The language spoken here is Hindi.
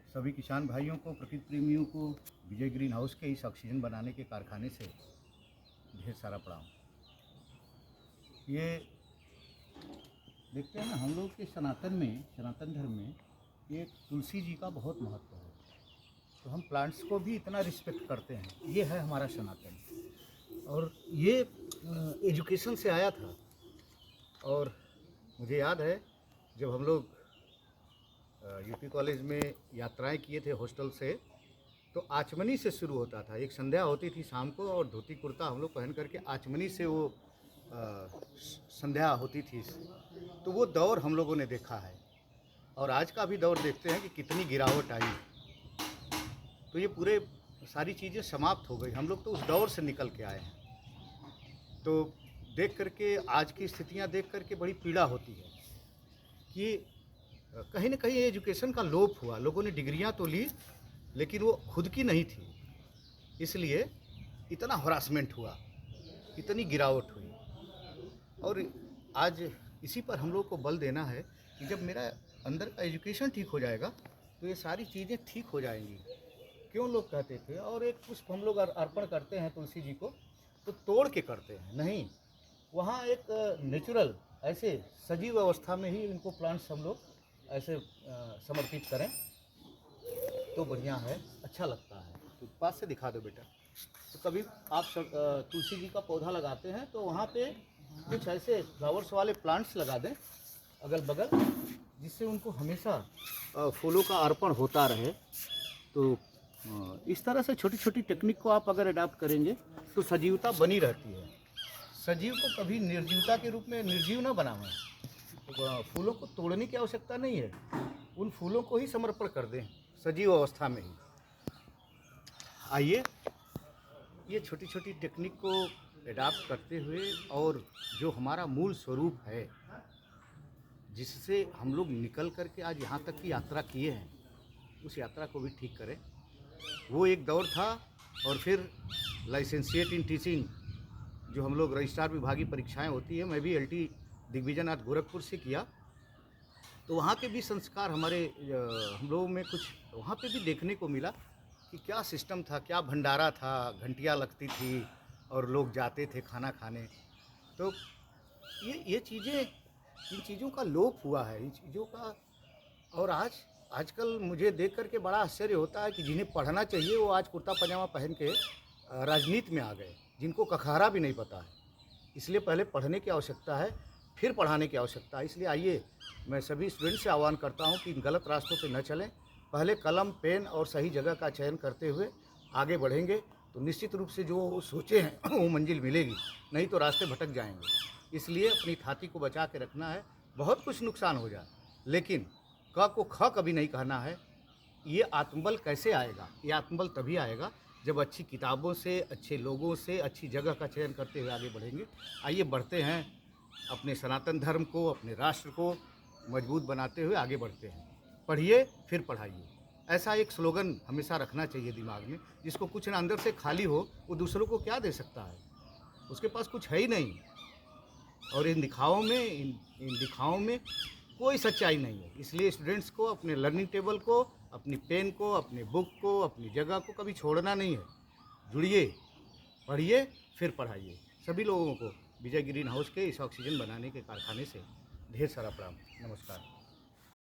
सभी किसान भाइयों को, प्रकृति प्रेमियों को विजय ग्रीन हाउस के इस ऑक्सीजन बनाने के कारखाने से ढेर सारा प्रणाम। ये देखते हैं ना, हम लोग के सनातन धर्म में ये तुलसी जी का बहुत महत्व है। तो हम प्लांट्स को भी इतना रिस्पेक्ट करते हैं। ये है हमारा सनातन। और ये एजुकेशन से आया था। और मुझे याद है जब हम लोग यूपी कॉलेज में यात्राएं किए थे हॉस्टल से, तो आचमनी से शुरू होता था। एक संध्या होती थी शाम को और धोती कुर्ता हम लोग पहन करके आचमनी से वो संध्या होती थी। तो वो दौर हम लोगों ने देखा है और आज का भी दौर देखते हैं कि कितनी गिरावट आई। तो ये पूरे सारी चीज़ें समाप्त हो गई। हम लोग तो उस दौर से निकल के आए हैं। तो देख करके आज की स्थितियां देख करके बड़ी पीड़ा होती है कि कहीं ना कहीं एजुकेशन का लोप हुआ। लोगों ने डिग्रियां तो ली लेकिन वो खुद की नहीं थी, इसलिए इतना हरासमेंट हुआ, इतनी गिरावट हुई। और आज इसी पर हम लोग को बल देना है कि जब मेरा अंदर का एजुकेशन ठीक हो जाएगा तो ये सारी चीज़ें ठीक हो जाएंगी। क्यों लोग कहते थे, और एक पुष्प हम लोग अर्पण करते हैं तुलसी जी को तो तोड़ के करते हैं, नहीं, वहाँ एक नेचुरल ऐसे सजीव अवस्था में ही इनको प्लांट्स हम लोग ऐसे समर्पित करें तो बढ़िया है, अच्छा लगता है। तो पास से दिखा दो बेटा। तो कभी आप तुलसी जी का पौधा लगाते हैं तो वहाँ पे कुछ ऐसे फ्लावर्स वाले प्लांट्स लगा दें अगल बगल, जिससे उनको हमेशा फूलों का अर्पण होता रहे। तो इस तरह से छोटी छोटी टेक्निक को आप अगर अडाप्ट करेंगे तो सजीवता बनी रहती है। सजीव को कभी निर्जीवता के रूप में निर्जीव न बनाएं। तो फूलों को तोड़ने की आवश्यकता नहीं है, उन फूलों को ही समर्पण कर दें सजीव अवस्था में ही। आइए ये छोटी छोटी टेक्निक को एडाप्ट करते हुए और जो हमारा मूल स्वरूप है, जिससे हम लोग निकल करके आज यहाँ तक की यात्रा किए हैं, उस यात्रा को भी ठीक करें। वो एक दौर था। और फिर लाइसेंसिएट इन टीचिंग जो हम लोग रजिस्ट्रार विभागीय परीक्षाएं होती है, मैं भी LT दिग्विजय नाथ गोरखपुर से किया। तो वहाँ के भी संस्कार हमारे हम लोगों में कुछ वहाँ पे भी देखने को मिला कि क्या सिस्टम था, क्या भंडारा था, घंटियाँ लगती थी और लोग जाते थे खाना खाने। तो ये चीज़ें, इन चीज़ों का लोप हुआ है, इन चीज़ों का। और आजकल मुझे देख करके बड़ा आश्चर्य होता है कि जिन्हें पढ़ना चाहिए वो आज कुर्ता पजामा पहन के राजनीति में आ गए, जिनको कखहरा भी नहीं पता है। इसलिए पहले पढ़ने की आवश्यकता है, फिर पढ़ाने की आवश्यकता है। इसलिए आइए मैं सभी स्टूडेंट से आह्वान करता हूं कि गलत रास्तों पे न चलें। पहले कलम, पेन और सही जगह का चयन करते हुए आगे बढ़ेंगे तो निश्चित रूप से जो सोचे हैं वो मंजिल मिलेगी, नहीं तो रास्ते भटक जाएंगे। इसलिए अपनी थाती को बचा के रखना है। बहुत कुछ नुकसान हो जाए लेकिन क को ख कभी नहीं कहना है। ये आत्मबल कैसे आएगा? ये आत्मबल तभी आएगा जब अच्छी किताबों से, अच्छे लोगों से, अच्छी जगह का चयन करते हुए आगे बढ़ेंगे। आइए बढ़ते हैं, अपने सनातन धर्म को, अपने राष्ट्र को मजबूत बनाते हुए आगे बढ़ते हैं। पढ़िए फिर पढ़ाइए, ऐसा एक स्लोगन हमेशा रखना चाहिए दिमाग में। जिसको कुछ ना अंदर से खाली हो वो दूसरों को क्या दे सकता है? उसके पास कुछ है ही नहीं। और इन दिखाओं में कोई सच्चाई नहीं है। इसलिए स्टूडेंट्स को अपने लर्निंग टेबल को, अपनी पेन को, अपने बुक को, अपनी जगह को कभी छोड़ना नहीं है। जुड़िए, पढ़िए फिर पढ़ाइए। सभी लोगों को विजय ग्रीन हाउस के इस ऑक्सीजन बनाने के कारखाने से ढेर सारा प्रणाम। नमस्कार।